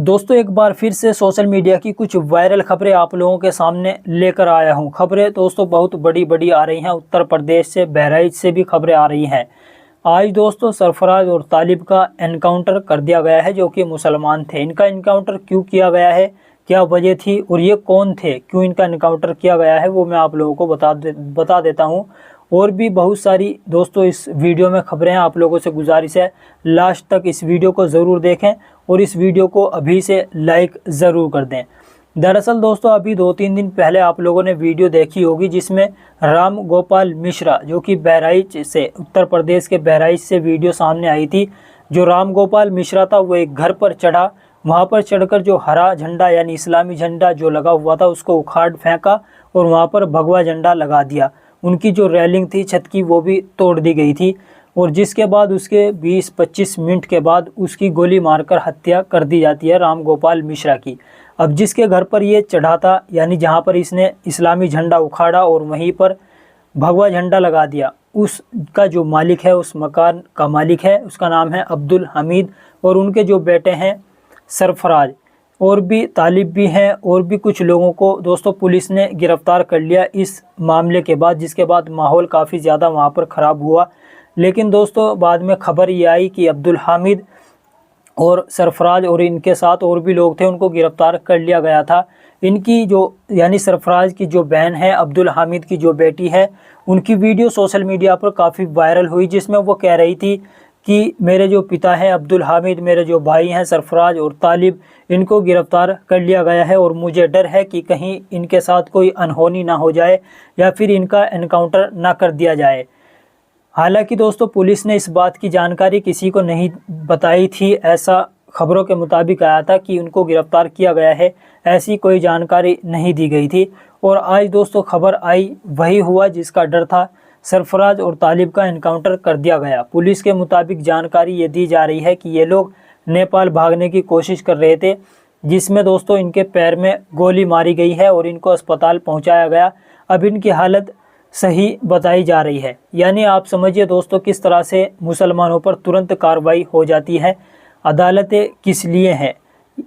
दोस्तों एक बार फिर से सोशल मीडिया की कुछ वायरल खबरें आप लोगों के सामने लेकर आया हूं। खबरें दोस्तों बहुत बड़ी बड़ी आ रही हैं। उत्तर प्रदेश से, बहराइच से भी खबरें आ रही हैं। आज दोस्तों सरफराज और तालिब का एनकाउंटर कर दिया गया है, जो कि मुसलमान थे। इनका एनकाउंटर क्यों किया गया है, क्या वजह थी और ये कौन थे, क्यों इनका एनकाउंटर किया गया है, वो मैं आप लोगों को बता देता हूँ। और भी बहुत सारी दोस्तों इस वीडियो में खबरें हैं। आप लोगों से गुजारिश है लास्ट तक इस वीडियो को ज़रूर देखें और इस वीडियो को अभी से लाइक ज़रूर कर दें। दरअसल दोस्तों अभी 2-3 दिन पहले आप लोगों ने वीडियो देखी होगी, जिसमें राम गोपाल मिश्रा, जो कि बहराइच से, उत्तर प्रदेश के बहराइच से वीडियो सामने आई थी। जो राम गोपाल मिश्रा था वो एक घर पर चढ़ा, वहाँ पर चढ़कर जो हरा झंडा यानी इस्लामी झंडा जो लगा हुआ था उसको उखाड़ फेंका और वहाँ पर भगवा झंडा लगा दिया। उनकी जो रेलिंग थी छत की वो भी तोड़ दी गई थी और जिसके बाद उसके 20-25 मिनट के बाद उसकी गोली मारकर हत्या कर दी जाती है राम गोपाल मिश्रा की। अब जिसके घर पर ये चढ़ा था, यानी जहाँ पर इसने इस्लामी झंडा उखाड़ा और वहीं पर भगवा झंडा लगा दिया, उसका जो मालिक है, उस मकान का मालिक है, उसका नाम है अब्दुल हमीद और उनके जो बेटे हैं सरफराज, और भी तालिब भी हैं, और भी कुछ लोगों को दोस्तों पुलिस ने गिरफ्तार कर लिया इस मामले के बाद, जिसके बाद माहौल काफ़ी ज़्यादा वहाँ पर ख़राब हुआ। लेकिन दोस्तों बाद में खबर ये आई कि अब्दुल हामिद और सरफराज और इनके साथ और भी लोग थे, उनको गिरफ्तार कर लिया गया था। इनकी जो यानी सरफराज की जो बहन है, अब्दुल हामिद की जो बेटी है, उनकी वीडियो सोशल मीडिया पर काफ़ी वायरल हुई, जिसमें वो कह रही थी कि मेरे जो पिता हैं अब्दुल हामिद, मेरे जो भाई हैं सरफराज और तालिब, इनको गिरफ़्तार कर लिया गया है और मुझे डर है कि कहीं इनके साथ कोई अनहोनी ना हो जाए या फिर इनका एनकाउंटर ना कर दिया जाए। हालांकि दोस्तों पुलिस ने इस बात की जानकारी किसी को नहीं बताई थी। ऐसा खबरों के मुताबिक आया था कि उनको गिरफ़्तार किया गया है, ऐसी कोई जानकारी नहीं दी गई थी। और आज दोस्तों खबर आई वही हुआ जिसका डर था, सरफराज और तालिब का एनकाउंटर कर दिया गया। पुलिस के मुताबिक जानकारी ये दी जा रही है कि ये लोग नेपाल भागने की कोशिश कर रहे थे, जिसमें दोस्तों इनके पैर में गोली मारी गई है और इनको अस्पताल पहुंचाया गया। अब इनकी हालत सही बताई जा रही है। यानी आप समझिए दोस्तों किस तरह से मुसलमानों पर तुरंत कार्रवाई हो जाती है। अदालतें किस लिए हैं,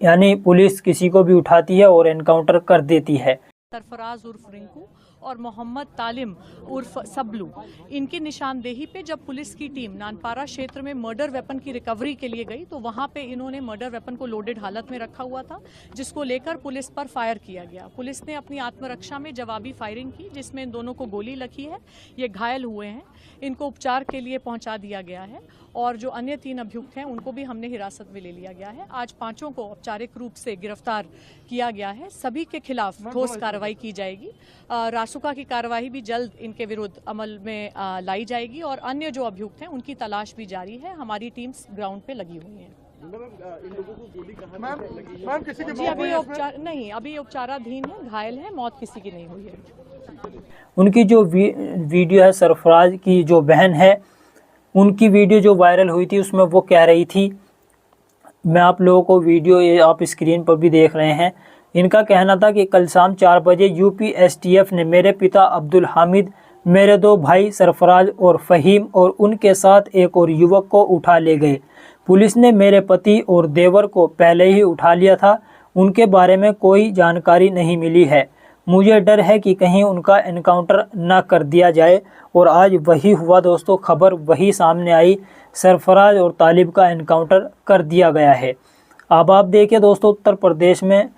यानी पुलिस किसी को भी उठाती है और एनकाउंटर कर देती है। सरफराज उर्फ रिंकू और मोहम्मद तालिम उर्फ सबलू, इनकी निशानदेही पे जब पुलिस की टीम नानपारा क्षेत्र में मर्डर वेपन की रिकवरी के लिए गई तो वहां पे इन्होंने मर्डर वेपन को लोडेड हालत में रखा हुआ था, जिसको लेकर पुलिस पर फायर किया गया। पुलिस ने अपनी आत्मरक्षा में जवाबी फायरिंग की, जिसमें इन दोनों को गोली लगी है। ये घायल हुए हैं, इनको उपचार के लिए पहुंचा दिया गया है और जो अन्य 3 अभियुक्त हैं उनको भी हमने हिरासत में ले लिया गया है। आज 5 को औपचारिक रूप से गिरफ्तार किया गया है। सभी के खिलाफ ठोस कार्रवाई की जाएगी। रासुका की कार्रवाई भी जल्द इनके विरुद्ध अमल में लाई जाएगी और अन्य जो अभियुक्त हैं उनकी तलाश भी जारी है। हमारी टीम्स ग्राउंड पे लगी हुई हैं। इन लोगों को गोली कहाँ मैम किसी जी अभी उपचाराधीन है, घायल है, मौत किसी की नहीं हुई है। उनकी जो वीडियो है, सरफराज की जो बहन है, उनकी वीडियो जो वायरल हुई थी उसमें वो कह रही थी, मैं आप लोगों को वीडियो ये आप स्क्रीन पर भी देख रहे हैं, इनका कहना था कि कल शाम 4 बजे यूपी एसटीएफ ने मेरे पिता अब्दुल हामिद, मेरे 2 भाई सरफराज और फ़हीम और उनके साथ एक और युवक को उठा ले गए। पुलिस ने मेरे पति और देवर को पहले ही उठा लिया था, उनके बारे में कोई जानकारी नहीं मिली है। मुझे डर है कि कहीं उनका एनकाउंटर ना कर दिया जाए और आज वही हुआ दोस्तों, खबर वही सामने आई, सरफराज और तालिब का एनकाउंटर कर दिया गया है। अब आप देखिए दोस्तों उत्तर प्रदेश में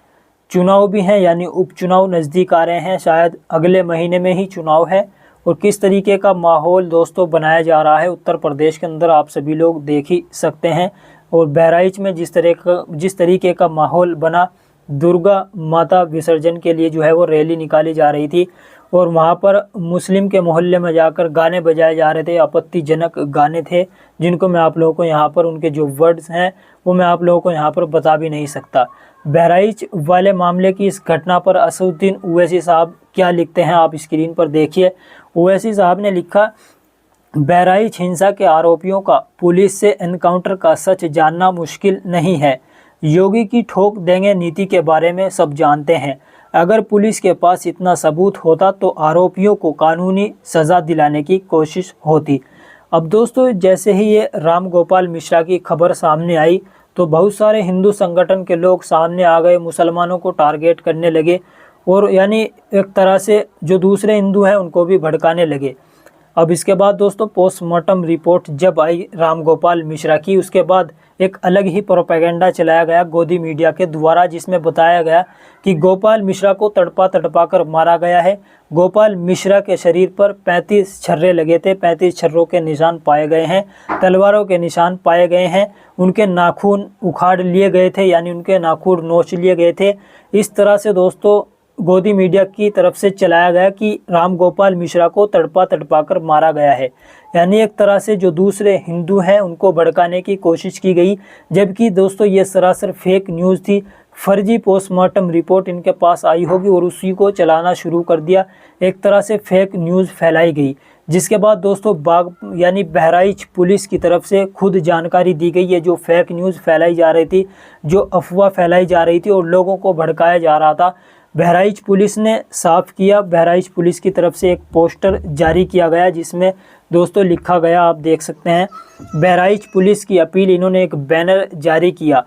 चुनाव भी हैं, यानी उपचुनाव नज़दीक आ रहे हैं, शायद अगले महीने में ही चुनाव है और किस तरीके का माहौल दोस्तों बनाया जा रहा है उत्तर प्रदेश के अंदर आप सभी लोग देख ही सकते हैं। और बहराइच में जिस तरीके का माहौल बना, दुर्गा माता विसर्जन के लिए जो है वो रैली निकाली जा रही थी और वहाँ पर मुस्लिम के मोहल्ले में जाकर गाने बजाए जा रहे थे, आपत्तिजनक गाने थे, जिनको मैं आप लोगों को यहाँ पर उनके जो वर्ड्स हैं वो मैं आप लोगों को यहाँ पर बता भी नहीं सकता। बहराइच वाले मामले की इस घटना पर असदुद्दीन ओवैसी साहब क्या लिखते हैं आप स्क्रीन पर देखिए। ओवैसी साहब ने लिखा, बहराइच हिंसा के आरोपियों का पुलिस से एनकाउंटर का सच जानना मुश्किल नहीं है। योगी की ठोक देंगे नीति के बारे में सब जानते हैं। अगर पुलिस के पास इतना सबूत होता तो आरोपियों को कानूनी सज़ा दिलाने की कोशिश होती। अब दोस्तों जैसे ही ये राम गोपाल मिश्रा की खबर सामने आई तो बहुत सारे हिंदू संगठन के लोग सामने आ गए, मुसलमानों को टारगेट करने लगे और यानी एक तरह से जो दूसरे हिंदू हैं उनको भी भड़काने लगे। अब इसके बाद दोस्तों पोस्टमार्टम रिपोर्ट जब आई राम गोपाल मिश्रा की, उसके बाद एक अलग ही प्रोपेगेंडा चलाया गया गोदी मीडिया के द्वारा, जिसमें बताया गया कि गोपाल मिश्रा को तड़पा तड़पा कर मारा गया है। गोपाल मिश्रा के शरीर पर 35 छर्रे लगे थे, 35 छर्रों के निशान पाए गए हैं, तलवारों के निशान पाए गए हैं, उनके नाखून उखाड़ लिए गए थे, यानी उनके नाखून नोच लिए गए थे। इस तरह से दोस्तों गोदी मीडिया की तरफ से चलाया गया कि राम गोपाल मिश्रा को तड़पा तड़पा कर मारा गया है, यानी एक तरह से जो दूसरे हिंदू हैं उनको भड़काने की कोशिश की गई। जबकि दोस्तों ये सरासर फेक न्यूज़ थी, फर्जी पोस्टमार्टम रिपोर्ट इनके पास आई होगी और उसी को चलाना शुरू कर दिया, एक तरह से फेक न्यूज़ फैलाई गई। जिसके बाद दोस्तों यानी बहराइच पुलिस की तरफ से खुद जानकारी दी गई है, जो फेक न्यूज़ फैलाई जा रही थी, जो अफवाह फैलाई जा रही थी और लोगों को भड़काया जा रहा था, बहराइच पुलिस ने साफ किया। बहराइच पुलिस की तरफ से एक पोस्टर जारी किया गया जिसमें दोस्तों लिखा गया, आप देख सकते हैं, बहराइच पुलिस की अपील। इन्होंने एक बैनर जारी किया,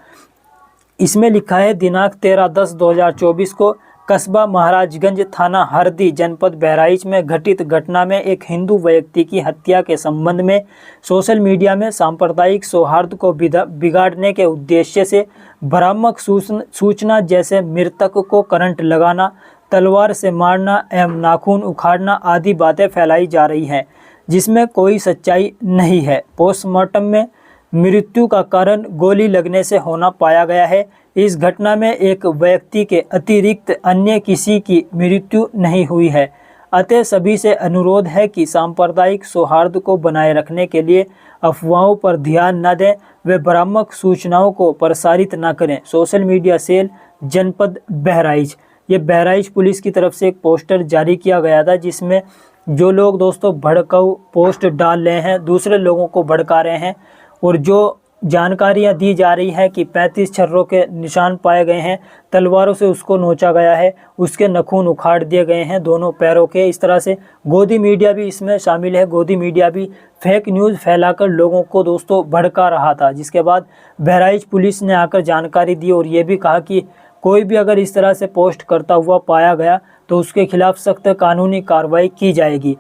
इसमें लिखा है दिनांक 13/10/2024 को कस्बा महाराजगंज थाना हरदी जनपद बहराइच में घटित घटना में एक हिंदू व्यक्ति की हत्या के संबंध में सोशल मीडिया में सांप्रदायिक सौहार्द को बिगाड़ने के उद्देश्य से भ्रामक सूचना जैसे मृतक को करंट लगाना, तलवार से मारना एवं नाखून उखाड़ना आदि बातें फैलाई जा रही हैं, जिसमें कोई सच्चाई नहीं है। पोस्टमार्टम में मृत्यु का कारण गोली लगने से होना पाया गया है। इस घटना में एक व्यक्ति के अतिरिक्त अन्य किसी की मृत्यु नहीं हुई है। अतः सभी से अनुरोध है कि सांप्रदायिक सौहार्द को बनाए रखने के लिए अफवाहों पर ध्यान न दें व भ्रामक सूचनाओं को प्रसारित न करें। सोशल मीडिया सेल जनपद बहराइच, ये बहराइच पुलिस की तरफ से एक पोस्टर जारी किया गया था, जिसमें जो लोग दोस्तों भड़काऊ पोस्ट डाल रहे हैं, दूसरे लोगों को भड़का रहे हैं और जो जानकारियां दी जा रही है कि 35 छर्रों के निशान पाए गए हैं, तलवारों से उसको नोचा गया है, उसके नखून उखाड़ दिए गए हैं दोनों पैरों के। इस तरह से गोदी मीडिया भी इसमें शामिल है। गोदी मीडिया भी फेक न्यूज़ फैलाकर लोगों को दोस्तों भड़का रहा था, जिसके बाद बहराइच पुलिस ने आकर जानकारी दी और ये भी कहा कि कोई भी अगर इस तरह से पोस्ट करता हुआ पाया गया तो उसके खिलाफ सख्त कानूनी कार्रवाई की जाएगी।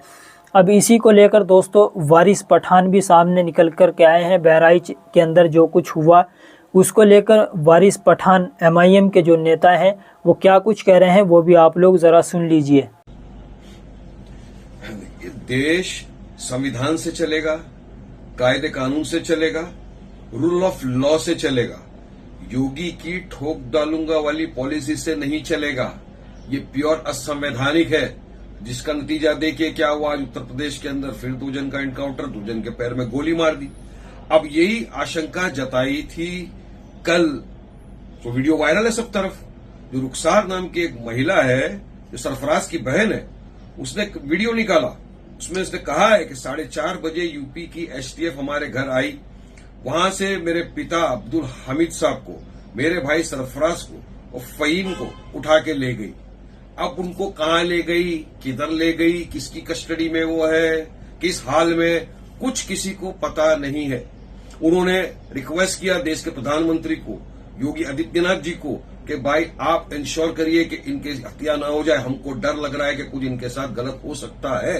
अब इसी को लेकर दोस्तों वारिस पठान भी सामने निकल कर के आए हैं। बहराइच के अंदर जो कुछ हुआ उसको लेकर वारिस पठान MIM के जो नेता हैं वो क्या कुछ कह रहे हैं वो भी आप लोग ज़रा सुन लीजिए। देश संविधान से चलेगा, कायदे कानून से चलेगा, रूल ऑफ लॉ से चलेगा। योगी की ठोक डालूंगा वाली पॉलिसी से नहीं चलेगा। ये प्योर असंवैधानिक है, जिसका नतीजा देखिए क्या हुआ। आज उत्तर प्रदेश के अंदर फिर 2 जन का एनकाउंटर, 2 जन के पैर में गोली मार दी। अब यही आशंका जताई थी कल, तो वीडियो वायरल है सब तरफ। जो रुखसार नाम की एक महिला है, जो सरफराज की बहन है, उसने एक वीडियो निकाला। उसमें उसने कहा है कि 4:30 बजे यूपी की STF हमारे घर आई, वहां से मेरे पिता अब्दुल हामिद साहब को, मेरे भाई सरफराज को और फहीम को उठा के ले गई। अब उनको कहां ले गई, किधर ले गई, किसकी कस्टडी में वो है, किस हाल में, कुछ किसी को पता नहीं है। उन्होंने रिक्वेस्ट किया देश के प्रधानमंत्री को, योगी आदित्यनाथ जी को, कि भाई आप इंश्योर करिए कि इनकी हत्या ना हो जाए, हमको डर लग रहा है कि कुछ इनके साथ गलत हो सकता है।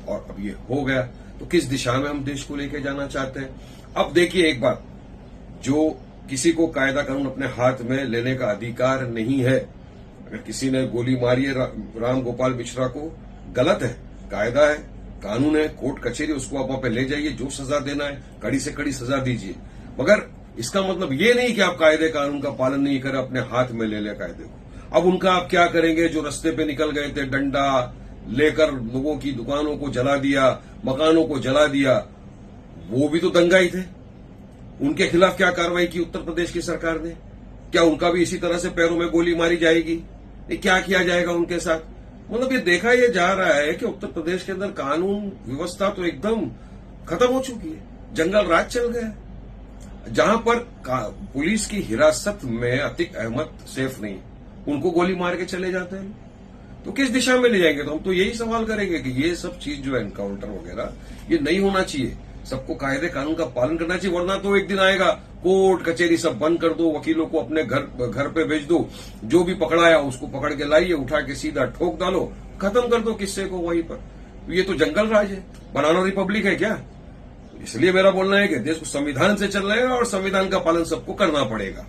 और अब ये हो गया, तो किस दिशा में हम देश को लेके जाना चाहते हैं। अब देखिए एक बात, जो किसी को कायदा कानून अपने हाथ में लेने का अधिकार नहीं है। अगर किसी ने गोली मारी है राम गोपाल मिश्रा को, गलत है, कायदा है, कानून है, कोर्ट कचहरी, उसको आप वहां पे ले जाइए, जो सजा देना है कड़ी से कड़ी सजा दीजिए। मगर इसका मतलब ये नहीं कि आप कायदे कानून का पालन नहीं करें, अपने हाथ में ले कायदे को। अब उनका आप क्या करेंगे? जो रास्ते पे निकल गए थे डंडा लेकर, लोगों की दुकानों को जला दिया, मकानों को जला दिया, वो भी तो दंगाई थे। उनके खिलाफ क्या कार्रवाई की उत्तर प्रदेश की सरकार ने? क्या उनका भी इसी तरह से पैरों में गोली मारी जाएगी? क्या किया जाएगा उनके साथ? मतलब ये देखा ये जा रहा है कि उत्तर प्रदेश के अंदर कानून व्यवस्था तो एकदम खत्म हो चुकी है, जंगल राज चल गया। जहां पर पुलिस की हिरासत में अतीक अहमद सेफ नहीं, उनको गोली मार के चले जाते हैं, तो किस दिशा में ले जाएंगे? तो हम तो यही सवाल करेंगे कि ये सब चीज जो है एनकाउंटर वगैरह, ये नहीं होना चाहिए। सबको कायदे कानून का पालन करना चाहिए, वरना तो एक दिन आएगा कोर्ट कचहरी सब बंद कर दो, वकीलों को अपने घर पे भेज दो, जो भी पकड़ाया उसको पकड़ के लाइए, उठा के सीधा ठोक डालो, खत्म कर दो किस्से को वहीं पर। ये तो जंगल राज है, बनाना रिपब्लिक है क्या? इसलिए मेरा बोलना है कि देश को संविधान से चलना है और संविधान का पालन सबको करना पड़ेगा।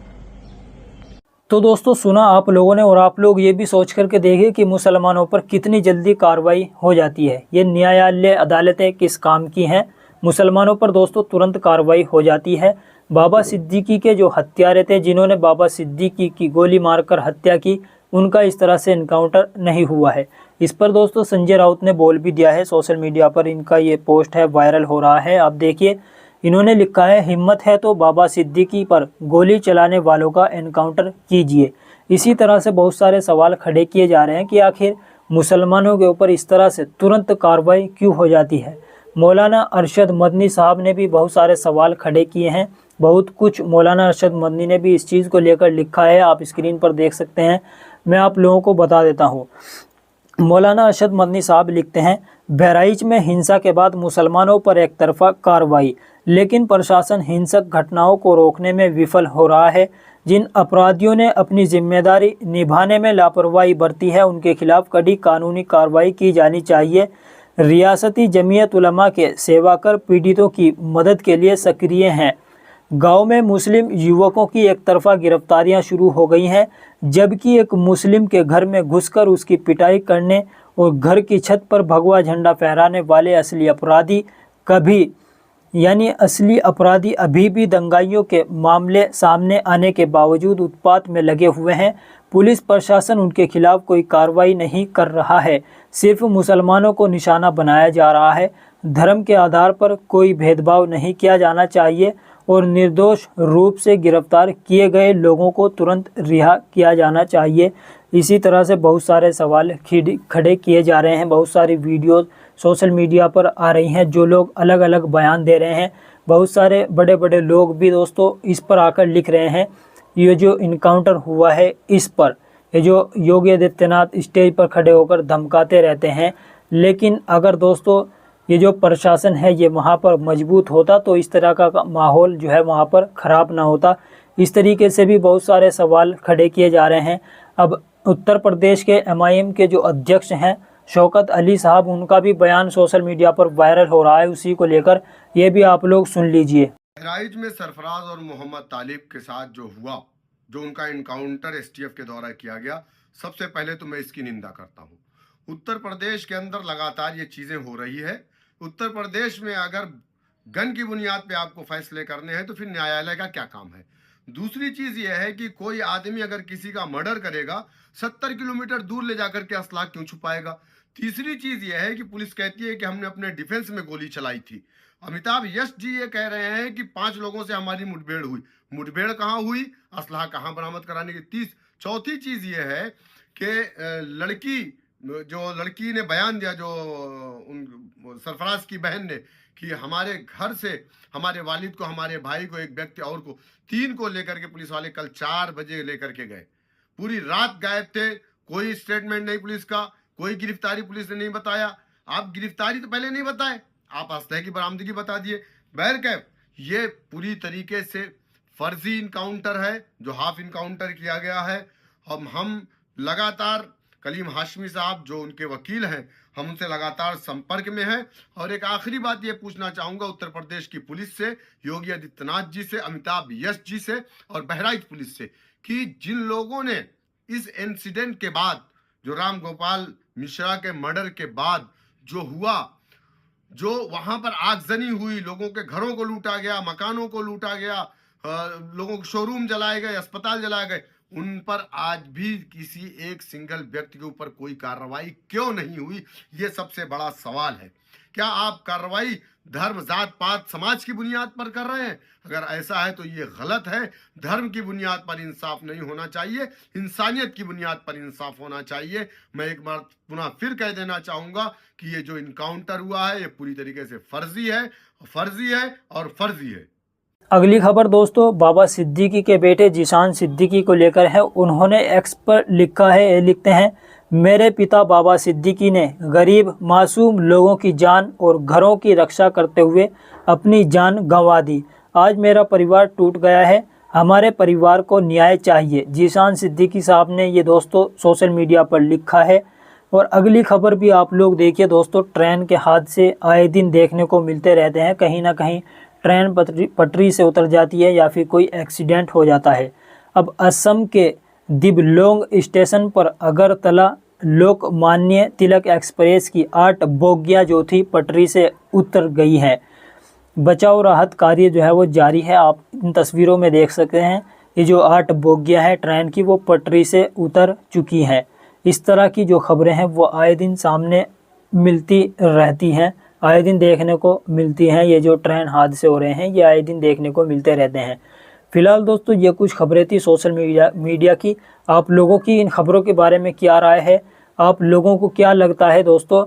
तो दोस्तों सुना आप लोगों ने, और आप लोग ये भी सोच करके देखिए कि मुसलमानों पर कितनी जल्दी कार्रवाई हो जाती है। ये न्यायालय अदालतें किस काम की हैं? मुसलमानों पर दोस्तों तुरंत कार्रवाई हो जाती है। बाबा सिद्दीकी के जो हत्यारे थे, जिन्होंने बाबा सिद्दीकी की गोली मारकर हत्या की, उनका इस तरह से इनकाउंटर नहीं हुआ है। इस पर दोस्तों संजय राउत ने बोल भी दिया है, सोशल मीडिया पर इनका ये पोस्ट है, वायरल हो रहा है। आप देखिए, इन्होंने लिखा है, हिम्मत है तो बाबा सिद्दीकी पर गोली चलाने वालों का एनकाउंटर कीजिए। इसी तरह से बहुत सारे सवाल खड़े किए जा रहे हैं कि आखिर मुसलमानों के ऊपर इस तरह से तुरंत कार्रवाई क्यों हो जाती है। मौलाना अरशद मदनी साहब ने भी बहुत सारे सवाल खड़े किए हैं। बहुत कुछ मौलाना अरशद मदनी ने भी इस चीज़ को लेकर लिखा है, आप स्क्रीन पर देख सकते हैं। मैं आप लोगों को बता देता हूँ। मौलाना अरशद मदनी साहब लिखते हैं, बहराइच में हिंसा के बाद मुसलमानों पर एक तरफा कार्रवाई, लेकिन प्रशासन हिंसक घटनाओं को रोकने में विफल हो रहा है। जिन अपराधियों ने अपनी जिम्मेदारी निभाने में लापरवाही बरती है, उनके खिलाफ कड़ी कानूनी कार्रवाई की जानी चाहिए। रियासती जमीयत उलमा के सेवाकर पीड़ितों की मदद के लिए सक्रिय हैं। गांव में मुस्लिम युवकों की एक तरफा गिरफ्तारियां शुरू हो गई हैं, जबकि एक मुस्लिम के घर में घुसकर उसकी पिटाई करने और घर की छत पर भगवा झंडा फहराने वाले असली अपराधी अभी भी दंगाइयों के मामले सामने आने के बावजूद उत्पात में लगे हुए हैं। पुलिस प्रशासन उनके खिलाफ कोई कार्रवाई नहीं कर रहा है, सिर्फ मुसलमानों को निशाना बनाया जा रहा है। धर्म के आधार पर कोई भेदभाव नहीं किया जाना चाहिए और निर्दोष रूप से गिरफ्तार किए गए लोगों को तुरंत रिहा किया जाना चाहिए। इसी तरह से बहुत सारे सवाल खड़े किए जा रहे हैं। बहुत सारी वीडियोस सोशल मीडिया पर आ रही हैं, जो लोग अलग अलग बयान दे रहे हैं। बहुत सारे बड़े बड़े लोग भी दोस्तों इस पर आकर लिख रहे हैं, ये जो इनकाउंटर हुआ है इस पर, ये जो योगी आदित्यनाथ स्टेज पर खड़े होकर धमकाते रहते हैं, लेकिन अगर दोस्तों ये जो प्रशासन है ये वहाँ पर मजबूत होता तो इस तरह का माहौल जो है वहाँ पर ख़राब ना होता। इस तरीके से भी बहुत सारे सवाल खड़े किए जा रहे हैं। अब उत्तर प्रदेश के MIM के जो अध्यक्ष हैं शौकत अली साहब, उनका भी बयान सोशल मीडिया पर वायरल हो रहा है, उसी को लेकर ये भी आप लोग सुन लीजिए। बहराइच में सरफराज और मोहम्मद तालिब के साथ जो हुआ, जो उनका इनकाउंटर STF के द्वारा किया गया, सबसे पहले तो मैं इसकी निंदा करता हूँ। उत्तर प्रदेश के अंदर लगातार ये चीज़ें हो रही है। उत्तर प्रदेश में अगर गन की बुनियाद पे आपको फैसले करने हैं तो फिर न्यायालय का क्या काम है। दूसरी चीज़ यह है कि कोई आदमी अगर किसी का मर्डर करेगा 70 किलोमीटर दूर ले जाकर के असलाह क्यों छुपाएगा। तीसरी चीज़ यह है कि पुलिस कहती है कि हमने अपने डिफेंस में गोली चलाई थी। अमिताभ यश जी ये कह रहे हैं कि 5 लोगों से हमारी मुठभेड़ हुई। मुठभेड़ कहाँ हुई, असलाह कहाँ बरामद कराने की। चौथी चीज़ ये है कि लड़की ने बयान दिया, जो सरफराज की बहन ने, कि हमारे घर से हमारे वालिद को, हमारे भाई को, एक व्यक्ति और को, 3 को लेकर के पुलिस वाले कल 4 बजे लेकर के गए। पूरी रात गायब थे, कोई स्टेटमेंट नहीं पुलिस का, कोई गिरफ्तारी पुलिस ने नहीं बताया। आप गिरफ्तारी तो पहले नहीं बताए, आप असलहे की बरामदगी बता दिए। बहरकैफ ये पूरी तरीके से फर्जी इनकाउंटर है जो हाफ इनकाउंटर किया गया है। हम लगातार कलीम हाशमी साहब जो उनके वकील हैं, हम उनसे लगातार संपर्क में हैं। और एक आखिरी बात ये पूछना चाहूँगा उत्तर प्रदेश की पुलिस से, योगी आदित्यनाथ जी से, अमिताभ यश जी से और बहराइच पुलिस से, कि जिन लोगों ने इस इंसिडेंट के बाद, जो राम गोपाल मिश्रा के मर्डर के बाद जो हुआ, जो वहाँ पर आगजनी हुई, लोगों के घरों को लूटा गया, मकानों को लूटा गया, लोगों के शोरूम जलाए गए, अस्पताल जलाए गए, उन पर आज भी किसी एक सिंगल व्यक्ति के ऊपर कोई कार्रवाई क्यों नहीं हुई, ये सबसे बड़ा सवाल है। क्या आप कार्रवाई धर्म, जात पात, समाज की बुनियाद पर कर रहे हैं? अगर ऐसा है तो ये गलत है। धर्म की बुनियाद पर इंसाफ नहीं होना चाहिए, इंसानियत की बुनियाद पर इंसाफ होना चाहिए। मैं एक बार पुनः फिर कह देना चाहूँगा कि ये जो इनकाउंटर हुआ है ये पूरी तरीके से फर्जी है और फर्जी है। अगली खबर दोस्तों बाबा सिद्दीकी के बेटे जीशान सिद्दीकी को लेकर है। उन्होंने एक्स पर लिखा है, लिखते हैं, मेरे पिता बाबा सिद्दीकी ने गरीब मासूम लोगों की जान और घरों की रक्षा करते हुए अपनी जान गंवा दी। आज मेरा परिवार टूट गया है, हमारे परिवार को न्याय चाहिए। जीशान सिद्दीकी साहब ने ये दोस्तों सोशल मीडिया पर लिखा है। और अगली खबर भी आप लोग देखिए दोस्तों, ट्रेन के हादसे आए दिन देखने को मिलते रहते हैं। कहीं ना कहीं ट्रेन पटरी से उतर जाती है या फिर कोई एक्सीडेंट हो जाता है। अब असम के दिबलोंग स्टेशन पर अगरतला लोकमान्य तिलक एक्सप्रेस की 8 बोगियां जो थी पटरी से उतर गई हैं। बचाव राहत कार्य जो है वो जारी है। आप इन तस्वीरों में देख सकते हैं ये जो 8 बोगियां हैं ट्रेन की वो पटरी से उतर चुकी हैं। इस तरह की जो खबरें हैं वो आए दिन सामने मिलती रहती हैं, आए दिन देखने को मिलती हैं। ये जो ट्रेन हादसे हो रहे हैं ये आए दिन देखने को मिलते रहते हैं। फिलहाल दोस्तों ये कुछ खबरें थी सोशल मीडिया की। आप लोगों की इन खबरों के बारे में क्या राय है? आप लोगों को क्या लगता है दोस्तों?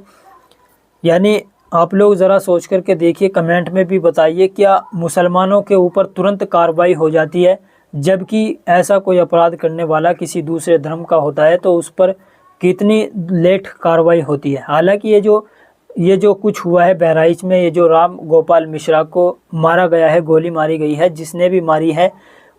यानी आप लोग ज़रा सोच करके देखिए, कमेंट में भी बताइए, क्या मुसलमानों के ऊपर तुरंत कार्रवाई हो जाती है जबकि ऐसा कोई अपराध करने वाला किसी दूसरे धर्म का होता है तो उस पर कितनी लेट कार्रवाई होती है? हालांकि ये जो कुछ हुआ है बहराइच में, ये जो राम गोपाल मिश्रा को मारा गया है, गोली मारी गई है, जिसने भी मारी है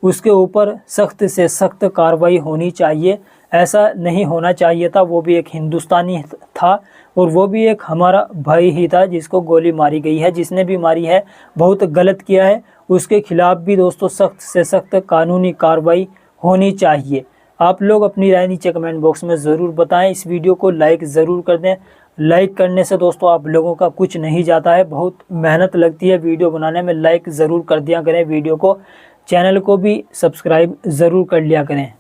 उसके ऊपर सख्त से सख्त कार्रवाई होनी चाहिए। ऐसा नहीं होना चाहिए था। वो भी एक हिंदुस्तानी था और वो भी एक हमारा भाई ही था जिसको गोली मारी गई है। जिसने भी मारी है बहुत गलत किया है, उसके खिलाफ भी दोस्तों सख्त से सख्त कानूनी कार्रवाई होनी चाहिए। आप लोग अपनी राय नीचे कमेंट बॉक्स में ज़रूर बताएं। इस वीडियो को लाइक ज़रूर कर दें। लाइक करने से दोस्तों आप लोगों का कुछ नहीं जाता है, बहुत मेहनत लगती है वीडियो बनाने में। लाइक ज़रूर कर दिया करें वीडियो को, चैनल को भी सब्सक्राइब ज़रूर कर लिया करें।